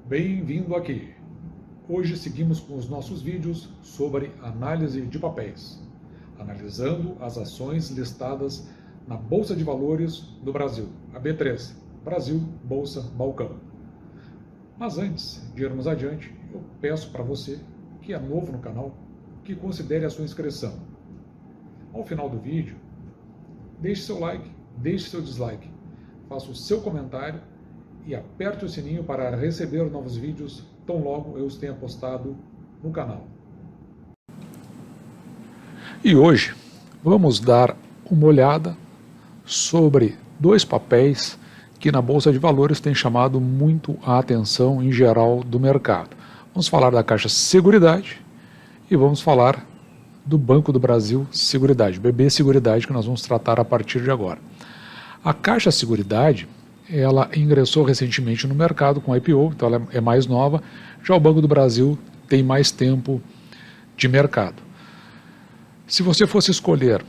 Bem-vindo aqui! Hoje seguimos com os nossos vídeos sobre análise de papéis, analisando as ações listadas na Bolsa de Valores do Brasil, a B3, Brasil Bolsa Balcão. Mas antes de irmos adiante, eu peço para você, que é novo no canal, que considere a sua inscrição. Ao final do vídeo, deixe seu like, deixe seu dislike, faça o seu comentário e aperte o sininho para receber novos vídeos tão logo eu os tenha postado no canal. E hoje vamos dar uma olhada sobre dois papéis que na Bolsa de Valores têm chamado muito a atenção em geral do mercado. Vamos falar da Caixa Seguridade e vamos falar do Banco do Brasil Seguridade, BB Seguridade, que nós vamos tratar a partir de agora. A Caixa Seguridade, ela ingressou recentemente no mercado com a IPO, então ela é mais nova. Já o Banco do Brasil tem mais tempo de mercado. Se você fosse escolher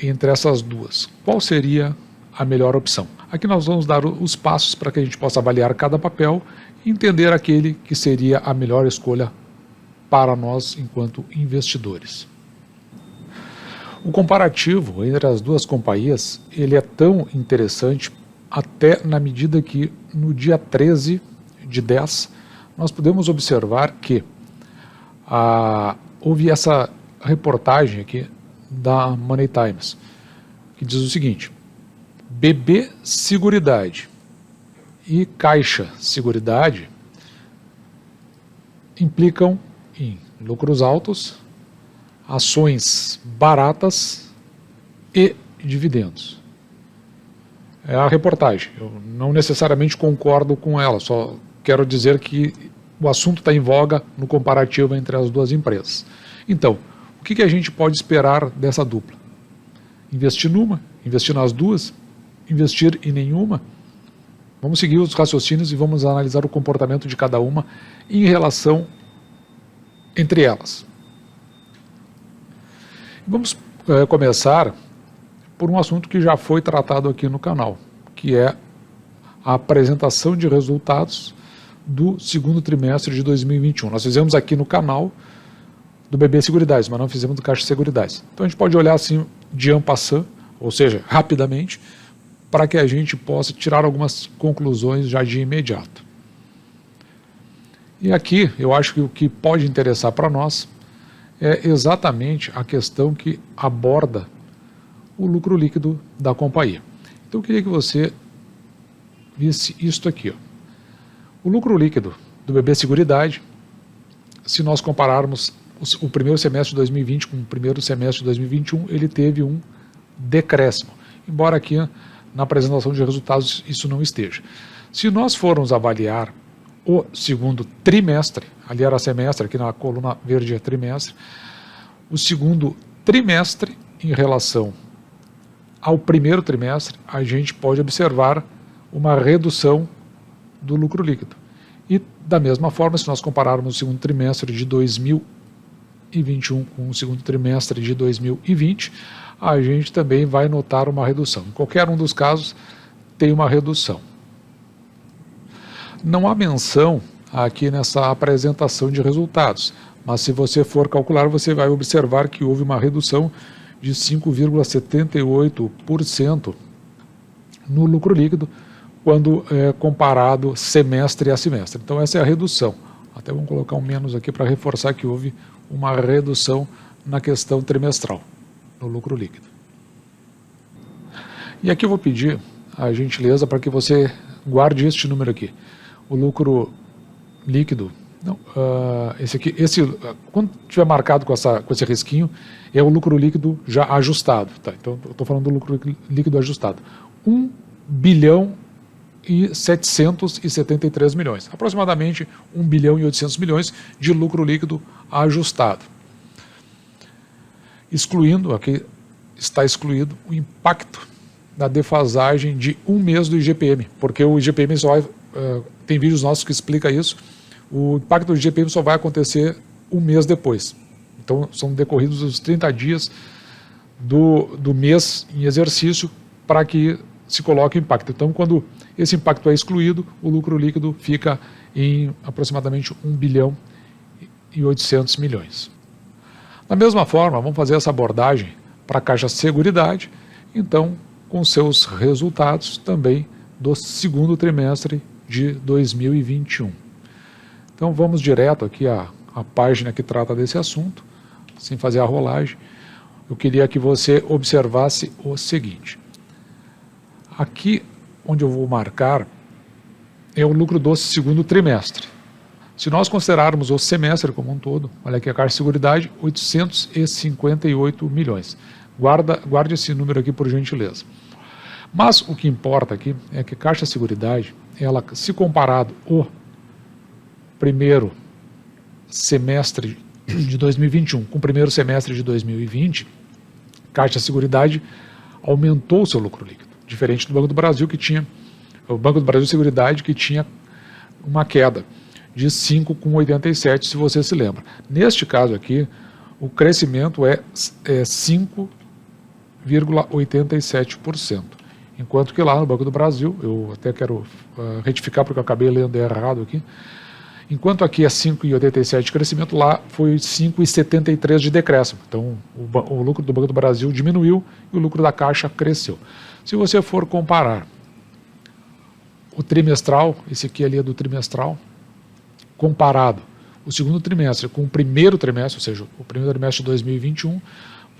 entre essas duas, qual seria a melhor opção? Aqui nós vamos dar os passos para que a gente possa avaliar cada papel e entender aquele que seria a melhor escolha para nós enquanto investidores. O comparativo entre as duas companhias, ele é tão interessante até na medida que no dia 13/10 nós podemos observar que houve essa reportagem aqui da Money Times, que diz o seguinte: BB Seguridade e Caixa Seguridade implicam em lucros altos, ações baratas e dividendos. É a reportagem. Eu não necessariamente concordo com ela, só quero dizer que o assunto está em voga no comparativo entre as duas empresas. Então, o que a gente pode esperar dessa dupla? Investir numa? Investir nas duas? Investir em nenhuma? Vamos seguir os raciocínios e vamos analisar o comportamento de cada uma em relação entre elas. Vamos começar por um assunto que já foi tratado aqui no canal, que é a apresentação de resultados do segundo trimestre de 2021. Nós fizemos aqui no canal do BB Seguridade, mas não fizemos do Caixa Seguridade. Então a gente pode olhar assim de en passant, ou seja, rapidamente, para que a gente possa tirar algumas conclusões já de imediato. E aqui eu acho que o que pode interessar para nós é exatamente a questão que aborda o lucro líquido da companhia. Então eu queria que você visse isto aqui. O lucro líquido do BB Seguridade, se nós compararmos o primeiro semestre de 2020 com o primeiro semestre de 2021, ele teve um decréscimo, embora aqui na apresentação de resultados isso não esteja. Se nós formos avaliar o segundo trimestre, ali era semestre, aqui na coluna verde é trimestre, o segundo trimestre em relação ao primeiro trimestre, a gente pode observar uma redução do lucro líquido. E da mesma forma, se nós compararmos o segundo trimestre de 2021 com o segundo trimestre de 2020, a gente também vai notar uma redução. Em qualquer um dos casos, tem uma redução. Não há menção aqui nessa apresentação de resultados, mas se você for calcular, você vai observar que houve uma redução de 5,78% no lucro líquido, quando comparado semestre a semestre. Então essa é a redução. Até vamos colocar um menos aqui para reforçar que houve uma redução na questão trimestral, no lucro líquido. E aqui eu vou pedir a gentileza para que você guarde este número aqui. O lucro líquido, não, quando tiver marcado com esse risquinho, é o lucro líquido já ajustado. Tá? Então eu estou falando do lucro líquido ajustado. 1 bilhão e 773 milhões, aproximadamente 1 bilhão e 800 milhões de lucro líquido ajustado. Excluindo, aqui está excluído o impacto da defasagem de um mês do IGPM, porque o IGPM só vai, tem vídeos nossos que explica isso, o impacto do IGPM só vai acontecer um mês depois. Então são decorridos os 30 dias do mês em exercício para que se coloque o impacto. Então quando esse impacto é excluído, o lucro líquido fica em aproximadamente 1 bilhão e 800 milhões. Da mesma forma, vamos fazer essa abordagem para a Caixa Seguridade, então, com seus resultados também do segundo trimestre de 2021. Então, vamos direto aqui à página que trata desse assunto, sem fazer a rolagem. Eu queria que você observasse o seguinte. Aqui, onde eu vou marcar, é o lucro do segundo trimestre. Se nós considerarmos o semestre como um todo, olha aqui a Caixa Seguridade, 858 milhões. Guarde esse número aqui por gentileza. Mas o que importa aqui é que a Caixa Seguridade, ela, se comparado o primeiro semestre de 2021 com o primeiro semestre de 2020, Caixa Seguridade aumentou o seu lucro líquido, diferente do Banco do Brasil, que tinha, o Banco do Brasil Seguridade, que tinha uma queda de 5,87, se você se lembra. Neste caso aqui, o crescimento é 5,87%, enquanto que lá no Banco do Brasil, eu até quero retificar porque eu acabei lendo errado aqui, enquanto aqui é 5,87 de crescimento, lá foi 5,73 de decréscimo. Então, o lucro do Banco do Brasil diminuiu e o lucro da Caixa cresceu. Se você for comparar o trimestral, esse aqui ali é do trimestral, comparado o segundo trimestre com o primeiro trimestre, ou seja, o primeiro trimestre de 2021,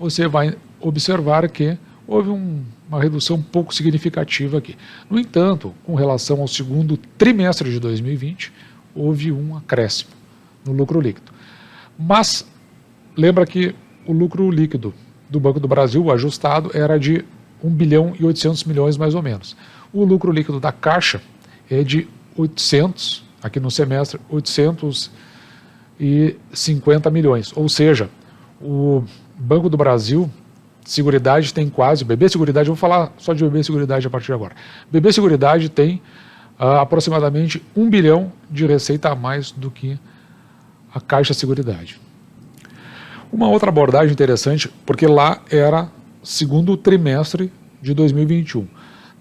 você vai observar que houve uma redução um pouco significativa aqui. No entanto, com relação ao segundo trimestre de 2020, houve um acréscimo no lucro líquido. Mas, lembra que o lucro líquido do Banco do Brasil, o ajustado, era de 1 bilhão e 800 milhões mais ou menos. O lucro líquido da Caixa é de 800, aqui no semestre, 850 milhões. Ou seja, o Banco do Brasil, Seguridade tem quase, BB Seguridade, eu vou falar só de BB Seguridade a partir de agora. BB Seguridade tem aproximadamente 1 bilhão de receita a mais do que a Caixa Seguridade. Uma outra abordagem interessante, porque lá era segundo trimestre de 2021.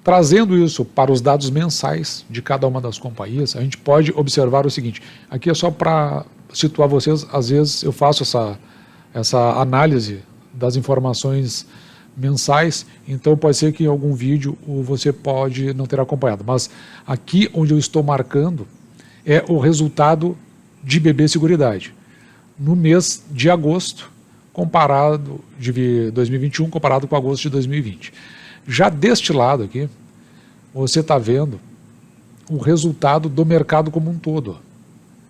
Trazendo isso para os dados mensais de cada uma das companhias, a gente pode observar o seguinte, aqui é só para situar vocês, às vezes eu faço essa análise das informações mensais, então pode ser que em algum vídeo você pode não ter acompanhado, mas aqui onde eu estou marcando é o resultado de BB Seguridade, no mês de agosto, comparado de 2021 comparado com agosto de 2020. Já deste lado aqui, você está vendo o resultado do mercado como um todo,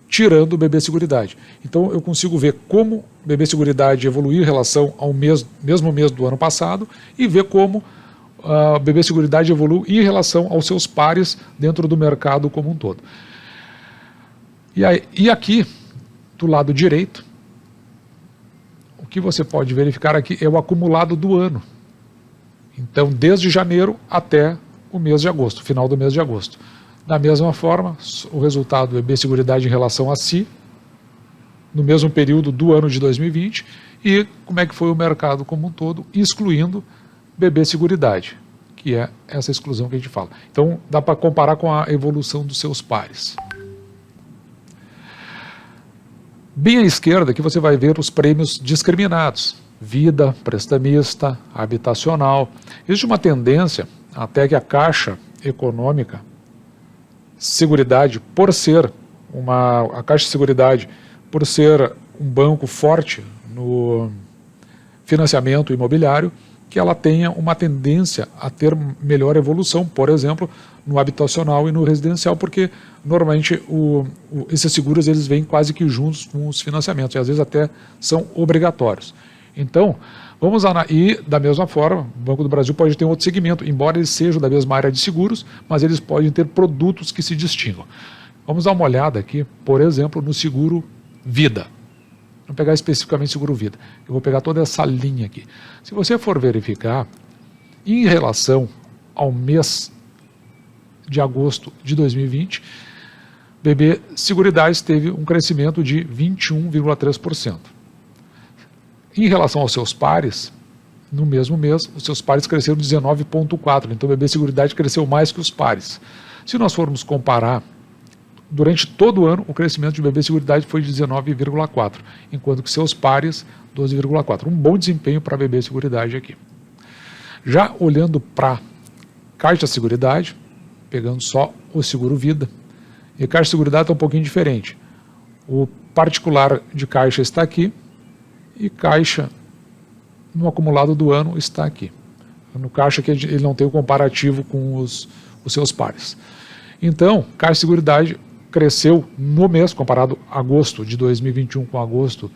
tirando o BB Seguridade. Então eu consigo ver como o BB Seguridade evoluiu em relação ao mesmo mês do ano passado e ver como a BB Seguridade evoluiu em relação aos seus pares dentro do mercado como um todo. E aqui, do lado direito, o que você pode verificar aqui é o acumulado do ano. Então, desde janeiro até o mês de agosto, final do mês de agosto. Da mesma forma, o resultado do BB Seguridade em relação a si, no mesmo período do ano de 2020, e como é que foi o mercado como um todo, excluindo BB Seguridade, que é essa exclusão que a gente fala. Então, dá para comparar com a evolução dos seus pares. Bem à esquerda, aqui você vai ver os prêmios discriminados. Vida, prestamista, habitacional. Existe uma tendência até que a Caixa Econômica Seguridade, por ser a Caixa de Seguridade, por ser um banco forte no financiamento imobiliário, que ela tenha uma tendência a ter melhor evolução, por exemplo, no habitacional e no residencial, porque normalmente esses seguros eles vêm quase que juntos com os financiamentos, e às vezes até são obrigatórios. Então, vamos e da mesma forma, o Banco do Brasil pode ter um outro segmento, embora eles sejam da mesma área de seguros, mas eles podem ter produtos que se distingam. Vamos dar uma olhada aqui, por exemplo, no seguro vida. Vamos pegar especificamente seguro vida. Eu vou pegar toda essa linha aqui. Se você for verificar, em relação ao mês de agosto de 2020, BB Seguridade teve um crescimento de 21,3%. Em relação aos seus pares, no mesmo mês, os seus pares cresceram 19,4%. Então, o BB Seguridade cresceu mais que os pares. Se nós formos comparar durante todo o ano, o crescimento de BB Seguridade foi de 19,4%, enquanto que seus pares, 12,4%. Um bom desempenho para a BB Seguridade aqui. Já olhando para Caixa Seguridade, pegando só o seguro vida, e Caixa Seguridade está um pouquinho diferente. O particular de Caixa está aqui, e Caixa, no acumulado do ano, está aqui. No Caixa que ele não tem o comparativo com os seus pares. Então, Caixa Seguridade cresceu no mês, comparado agosto de 2021 com agosto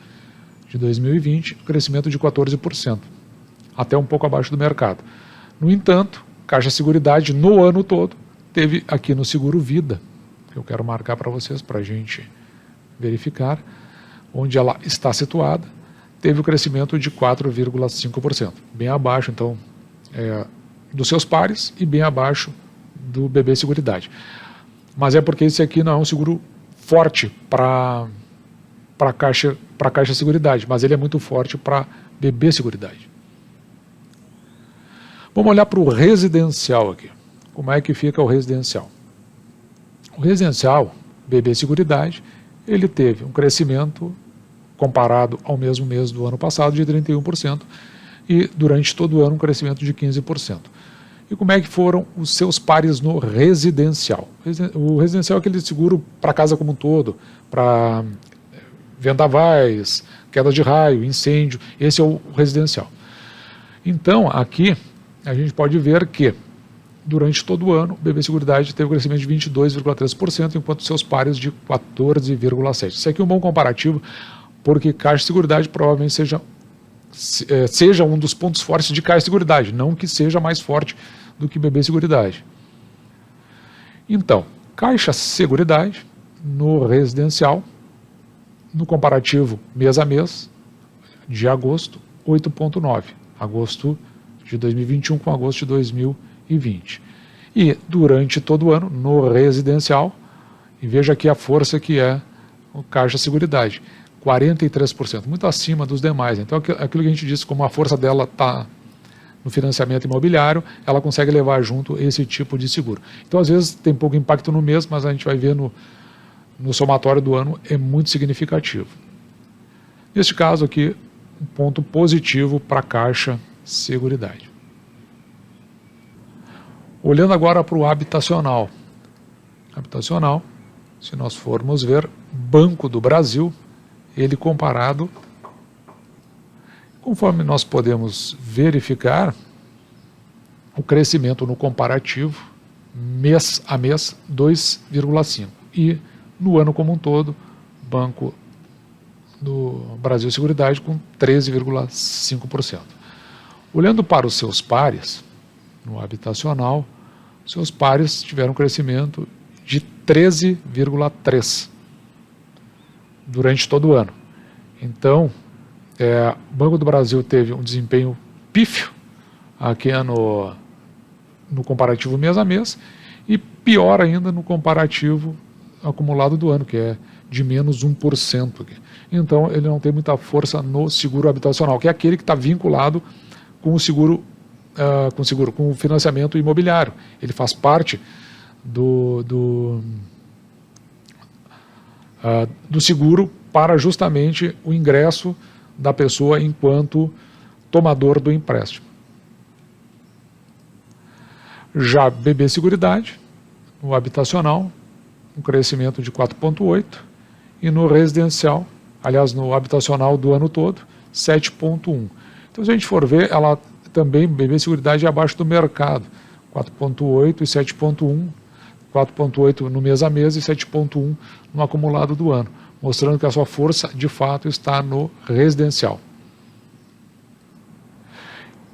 de 2020, crescimento de 14%, até um pouco abaixo do mercado. No entanto, Caixa Seguridade no ano todo teve aqui no seguro vida, que eu quero marcar para vocês, para a gente verificar, onde ela está situada, teve o crescimento de 4,5%, bem abaixo, então, dos seus pares e bem abaixo do BB Seguridade. Mas é porque esse aqui não é um seguro forte para Caixa Seguridade, mas ele é muito forte para BB Seguridade. Vamos olhar para o residencial aqui. Como é que fica o residencial? O residencial, BB Seguridade, ele teve um crescimento comparado ao mesmo mês do ano passado de 31% e durante todo o ano um crescimento de 15%. E como é que foram os seus pares no residencial? O residencial é aquele seguro para casa como um todo, para vendavais, queda de raio, incêndio, esse é o residencial. Então, aqui a gente pode ver que durante todo o ano, o BB Seguridade teve um crescimento de 22,3%, enquanto seus pares de 14,7%. Isso aqui é um bom comparativo, porque Caixa Seguridade provavelmente seja um dos pontos fortes de Caixa Seguridade, não que seja mais forte do que BB Seguridade. Então, Caixa Seguridade, no residencial, no comparativo mês a mês, de agosto, 8,9%. Agosto de 2021 com agosto de 2020. E durante todo o ano, no residencial, e veja aqui a força que é o Caixa Seguridade, 43%, muito acima dos demais. Então, aquilo que a gente disse, como a força dela está no financiamento imobiliário, ela consegue levar junto esse tipo de seguro. Então, às vezes, tem pouco impacto no mês, mas a gente vai ver no somatório do ano, é muito significativo. Neste caso aqui, um ponto positivo para a Caixa Seguridade. Olhando agora para o habitacional. Habitacional, se nós formos ver, Banco do Brasil, ele comparado, conforme nós podemos verificar, o crescimento no comparativo, mês a mês, 2,5%. E no ano como um todo, Banco do Brasil Seguridade com 13,5%. Olhando para os seus pares, no habitacional, seus pares tiveram um crescimento de 13,3% durante todo o ano. Então, o Banco do Brasil teve um desempenho pífio aqui no comparativo mês a mês e pior ainda no comparativo acumulado do ano, que é de menos 1% aqui. Então, ele não tem muita força no seguro habitacional, que é aquele que está vinculado com o com o financiamento imobiliário. Ele faz parte do seguro para justamente o ingresso da pessoa enquanto tomador do empréstimo. Já BB Seguridade, no habitacional, um crescimento de 4,8%, e no residencial, aliás, no habitacional do ano todo, 7,1%. Então, se a gente for ver, ela também, BB Seguridade, é abaixo do mercado, 4,8% e 7,1%, 4,8% no mês a mês e 7,1% no acumulado do ano, mostrando que a sua força, de fato, está no residencial.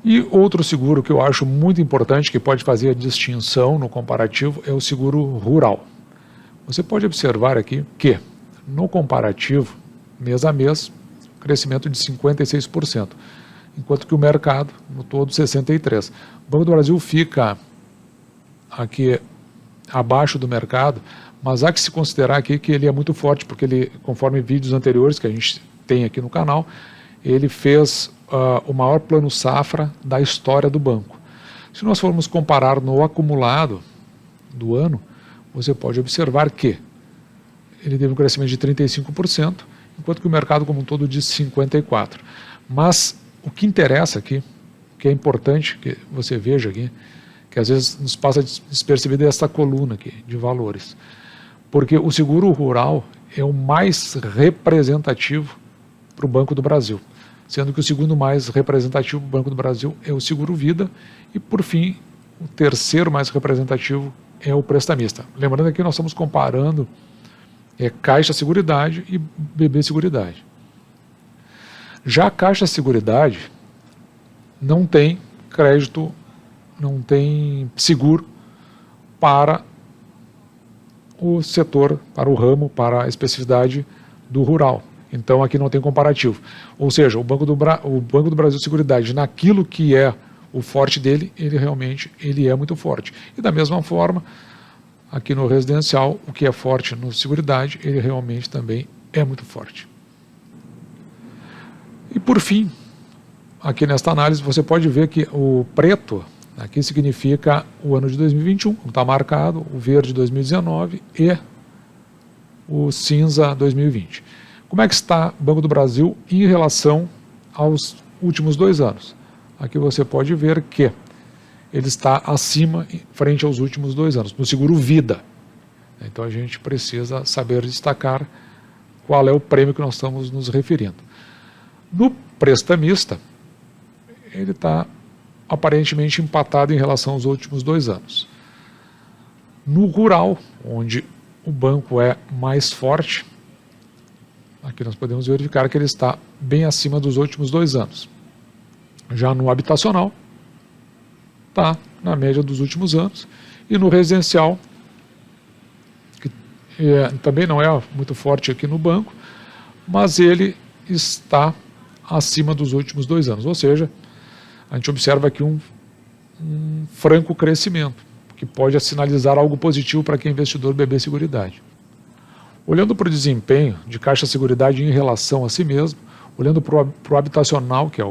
E outro seguro que eu acho muito importante, que pode fazer a distinção no comparativo, é o seguro rural. Você pode observar aqui que, no comparativo, mês a mês, crescimento de 56%, enquanto que o mercado, no todo, 63%. O Banco do Brasil fica aqui abaixo do mercado, mas há que se considerar aqui que ele é muito forte, porque ele, conforme vídeos anteriores que a gente tem aqui no canal, ele fez o maior plano safra da história do banco. Se nós formos comparar no acumulado do ano, você pode observar que ele teve um crescimento de 35%, enquanto que o mercado como um todo de 54%. Mas o que interessa aqui, que é importante que você veja aqui, que às vezes nos passa despercebido, é essa coluna aqui de valores. Porque o seguro rural é o mais representativo para o Banco do Brasil, sendo que o segundo mais representativo para o Banco do Brasil é o seguro vida e, por fim, o terceiro mais representativo é o prestamista. Lembrando que nós estamos comparando Caixa Seguridade e BB Seguridade. Já a Caixa Seguridade não tem crédito, não tem seguro para o setor, para o ramo, para a especificidade do rural. Então aqui não tem comparativo. Ou seja, o Banco do Brasil Seguridade, naquilo que é o forte dele, ele realmente é muito forte. E da mesma forma, aqui no residencial, o que é forte no Seguridade, ele realmente também é muito forte. E por fim, aqui nesta análise, você pode ver que o preto aqui significa o ano de 2021, como está marcado, o verde 2019 e o cinza 2020. Como é que está o Banco do Brasil em relação aos últimos 2 anos? Aqui você pode ver que ele está acima frente aos últimos 2 anos, no seguro vida. Então a gente precisa saber destacar qual é o prêmio que nós estamos nos referindo. No prestamista, ele está aparentemente empatado em relação aos últimos 2 anos. No rural, onde o banco é mais forte, aqui nós podemos verificar que ele está bem acima dos últimos 2 anos. Já no habitacional, está na média dos últimos anos. E no residencial, que também não é muito forte aqui no banco, mas ele está acima dos últimos 2 anos. Ou seja, a gente observa aqui um franco crescimento, que pode sinalizar algo positivo para quem é investidor BB Seguridade. Olhando para o desempenho de Caixa Seguridade em relação a si mesmo, olhando para o habitacional, que é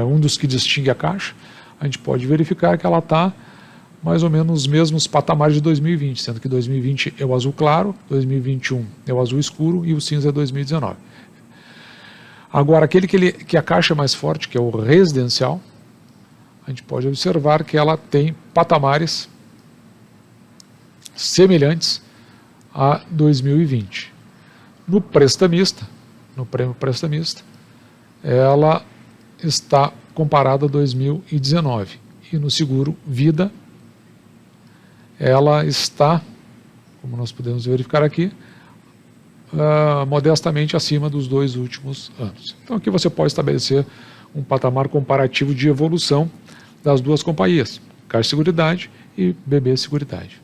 um dos que distingue a Caixa, a gente pode verificar que ela está mais ou menos nos mesmos patamares de 2020, sendo que 2020 é o azul claro, 2021 é o azul escuro e o cinza é 2019. Agora, aquele que a Caixa é mais forte, que é o residencial, a gente pode observar que ela tem patamares semelhantes a 2020. No prestamista, no prêmio prestamista, ela está comparada a 2019. E no seguro vida, ela está, como nós podemos verificar aqui, modestamente acima dos 2 últimos anos. Então aqui você pode estabelecer um patamar comparativo de evolução das duas companhias, Caixa Seguridade e BB Seguridade.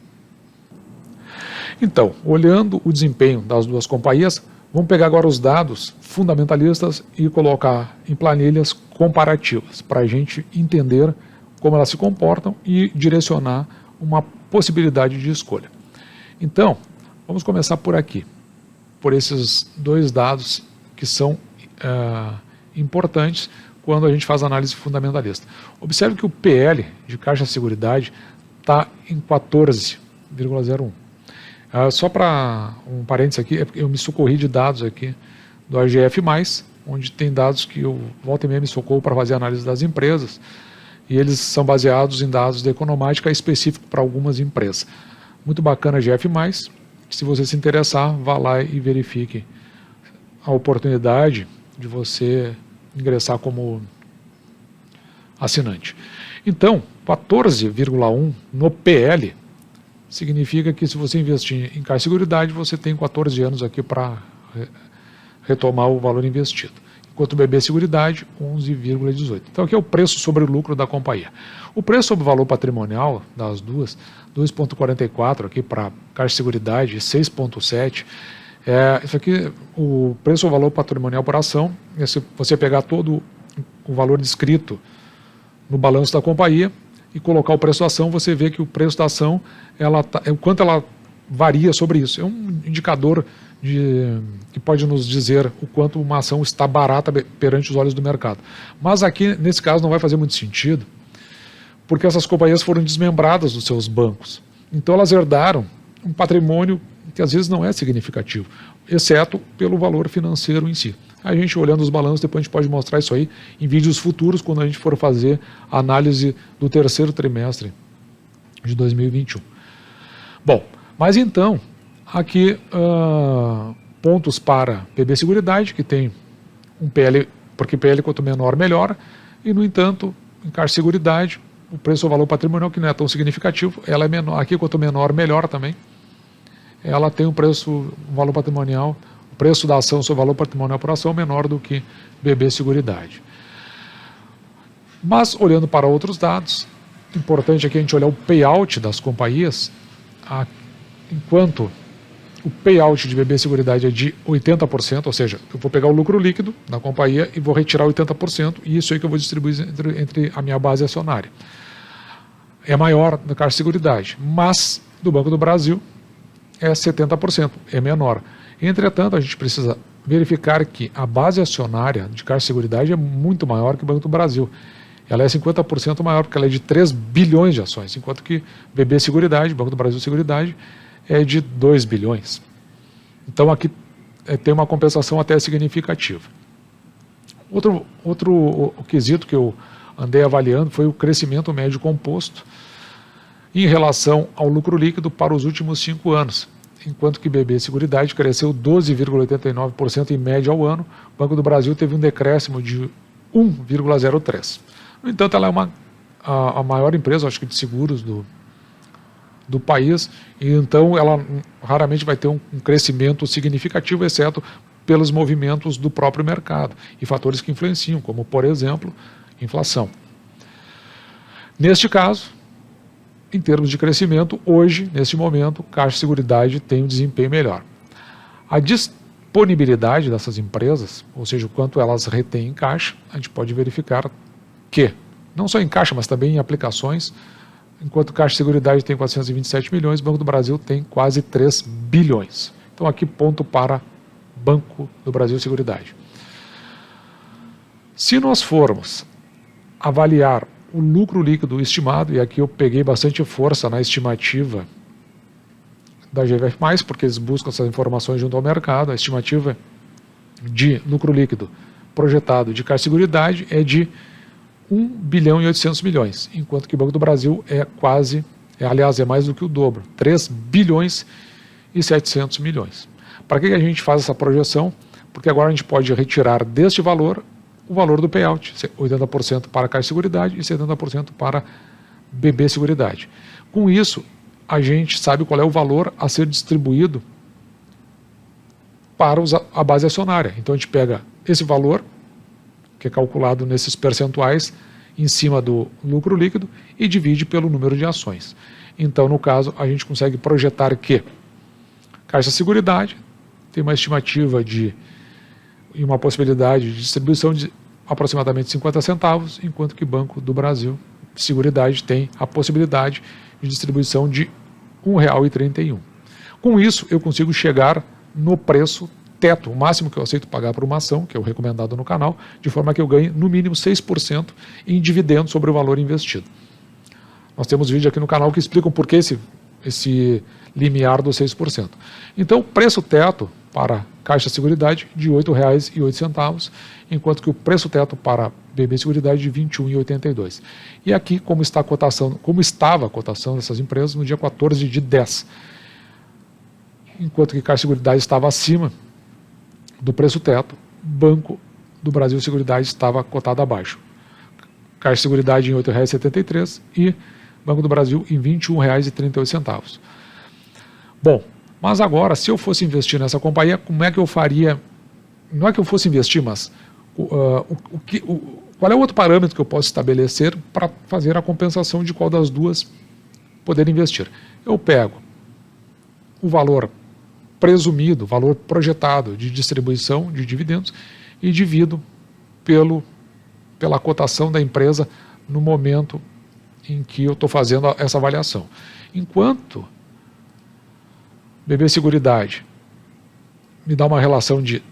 Então, olhando o desempenho das duas companhias, vamos pegar agora os dados fundamentalistas e colocar em planilhas comparativas, para a gente entender como elas se comportam e direcionar uma possibilidade de escolha. Então, vamos começar por aqui, por esses 2 dados que são importantes quando a gente faz análise fundamentalista. Observe que o PL de Caixa Seguridade está em 14,01. Só para um parênteses aqui, eu me socorri de dados aqui do AGF+, onde tem dados que eu volta e meia me socorro para fazer análise das empresas, e eles são baseados em dados da Economática específico para algumas empresas. Muito bacana AGF+, se você se interessar, vá lá e verifique a oportunidade de você ingressar como assinante. Então, 14,1 no PL significa que se você investir em Caixa Seguridade, você tem 14 anos aqui para retomar o valor investido. Enquanto o BB Seguridade, 11,18. Então aqui é o preço sobre o lucro da companhia. O preço sobre o valor patrimonial das duas, 2,44 aqui para Caixa Seguridade, 6,7. Isso aqui, o preço ou valor patrimonial por ação, se você pegar todo o valor descrito no balanço da companhia e colocar o preço da ação, você vê que o preço da ação, o quanto ela varia sobre isso. É um indicador que pode nos dizer o quanto uma ação está barata perante os olhos do mercado. Mas aqui, nesse caso, não vai fazer muito sentido, porque essas companhias foram desmembradas dos seus bancos. Então elas herdaram um patrimônio que às vezes não é significativo, exceto pelo valor financeiro em si. A gente olhando os balanços, depois a gente pode mostrar isso aí em vídeos futuros, quando a gente for fazer a análise do terceiro trimestre de 2021. Bom, mas então, aqui pontos para BB Seguridade, que tem um PL, porque PL quanto menor melhora, e no entanto, em Caixa Seguridade, o preço ou valor patrimonial que não é tão significativo, ela é menor, aqui quanto menor melhora também, ela tem um preço, um valor patrimonial, o preço da ação sobre o valor patrimonial por ação menor do que BB Seguridade. Mas olhando para outros dados, importante aqui a gente olhar o payout das companhias, enquanto o payout de BB Seguridade é de 80%, ou seja, eu vou pegar o lucro líquido da companhia e vou retirar 80%, e isso aí que eu vou distribuir entre a minha base acionária. É maior da Caixa Seguridade, mas do Banco do Brasil é 70%, é menor. Entretanto, a gente precisa verificar que a base acionária de Caixa Seguridade é muito maior que o Banco do Brasil. Ela é 50% maior, porque ela é de 3 bilhões de ações, enquanto que BB Seguridade, Banco do Brasil Seguridade, é de 2 bilhões. Então aqui tem uma compensação até significativa. Outro quesito que eu andei avaliando foi o crescimento médio composto em relação ao lucro líquido para os últimos 5 anos, enquanto que BB Seguridade cresceu 12,89% em média ao ano, o Banco do Brasil teve um decréscimo de 1,03%. No entanto, ela é a maior empresa, acho que de seguros do país, e então ela raramente vai ter um crescimento significativo, exceto pelos movimentos do próprio mercado e fatores que influenciam, como, por exemplo, inflação. Neste caso, em termos de crescimento, hoje, neste momento, Caixa Seguridade tem um desempenho melhor. A disponibilidade dessas empresas, ou seja, o quanto elas retêm em caixa, a gente pode verificar que, não só em caixa, mas também em aplicações, enquanto Caixa Seguridade tem 427 milhões, Banco do Brasil tem quase 3 bilhões. Então aqui ponto para Banco do Brasil Seguridade. Se nós formos avaliar o lucro líquido estimado, e aqui eu peguei bastante força na estimativa da GVF+, porque eles buscam essas informações junto ao mercado, a estimativa de lucro líquido projetado de Caixa Seguridade é de 1 bilhão e 800 milhões, enquanto que o Banco do Brasil aliás, é mais do que o dobro, 3 bilhões e 700 milhões. Para que a gente faz essa projeção? Porque agora a gente pode retirar deste valor o valor do payout, 80% para a Caixa Seguridade e 70% para BB Seguridade. Com isso, a gente sabe qual é o valor a ser distribuído para a base acionária. Então a gente pega esse valor, que é calculado nesses percentuais em cima do lucro líquido, e divide pelo número de ações. Então, no caso, a gente consegue projetar que Caixa Seguridade tem uma estimativa e uma possibilidade de distribuição de aproximadamente 50 centavos, enquanto que Banco do Brasil Seguridade tem a possibilidade de distribuição de R$ 1,31. Com isso, eu consigo chegar no preço teto, o máximo que eu aceito pagar por uma ação, que é o recomendado no canal, de forma que eu ganhe no mínimo 6% em dividendos sobre o valor investido. Nós temos vídeo aqui no canal que explicam por que esse limiar dos 6%. Então, o preço teto para Caixa Seguridade de R$ 8,08, enquanto que o preço teto para BB Seguridade de R$ 21,82. E aqui, como estava a cotação dessas empresas no dia 14 de 10, enquanto que Caixa Seguridade estava acima do preço teto, Banco do Brasil Seguridade estava cotado abaixo. Caixa Seguridade em R$ 8,73 e Banco do Brasil em R$ 21,38. Bom, mas agora, se eu fosse investir nessa companhia, como é que eu faria? Não é que eu fosse investir, mas qual é o outro parâmetro que eu posso estabelecer para fazer a compensação de qual das duas poder investir? Eu pego o valor presumido, valor projetado de distribuição de dividendos e divido pela cotação da empresa no momento em que eu estou fazendo essa avaliação. Enquanto BB Seguridade me dá uma relação de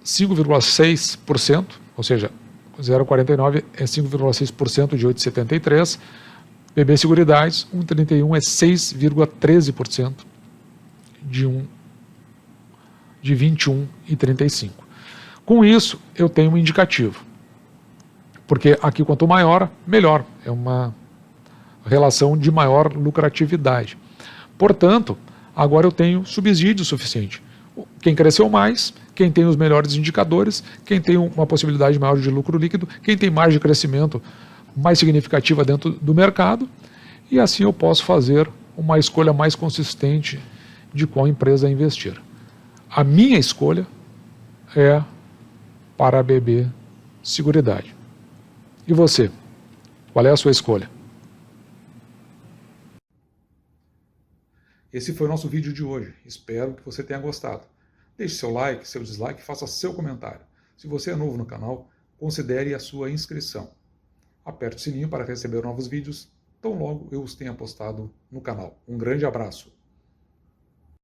5,6%, ou seja, 0,49 é 5,6% de 8,73, BB Seguridades 1,31 é 6,13% de 21,35. Com isso, eu tenho um indicativo. Porque aqui, quanto maior, melhor. É uma relação de maior lucratividade. Portanto, agora eu tenho subsídio suficiente. Quem cresceu mais, quem tem os melhores indicadores, quem tem uma possibilidade maior de lucro líquido, quem tem margem de crescimento mais significativa dentro do mercado, e assim eu posso fazer uma escolha mais consistente de qual empresa investir. A minha escolha é para a BB Seguridade. E você? Qual é a sua escolha? Esse foi o nosso vídeo de hoje. Espero que você tenha gostado. Deixe seu like, seu dislike, faça seu comentário. Se você é novo no canal, considere a sua inscrição. Aperte o sininho para receber novos vídeos, tão logo eu os tenha postado no canal. Um grande abraço.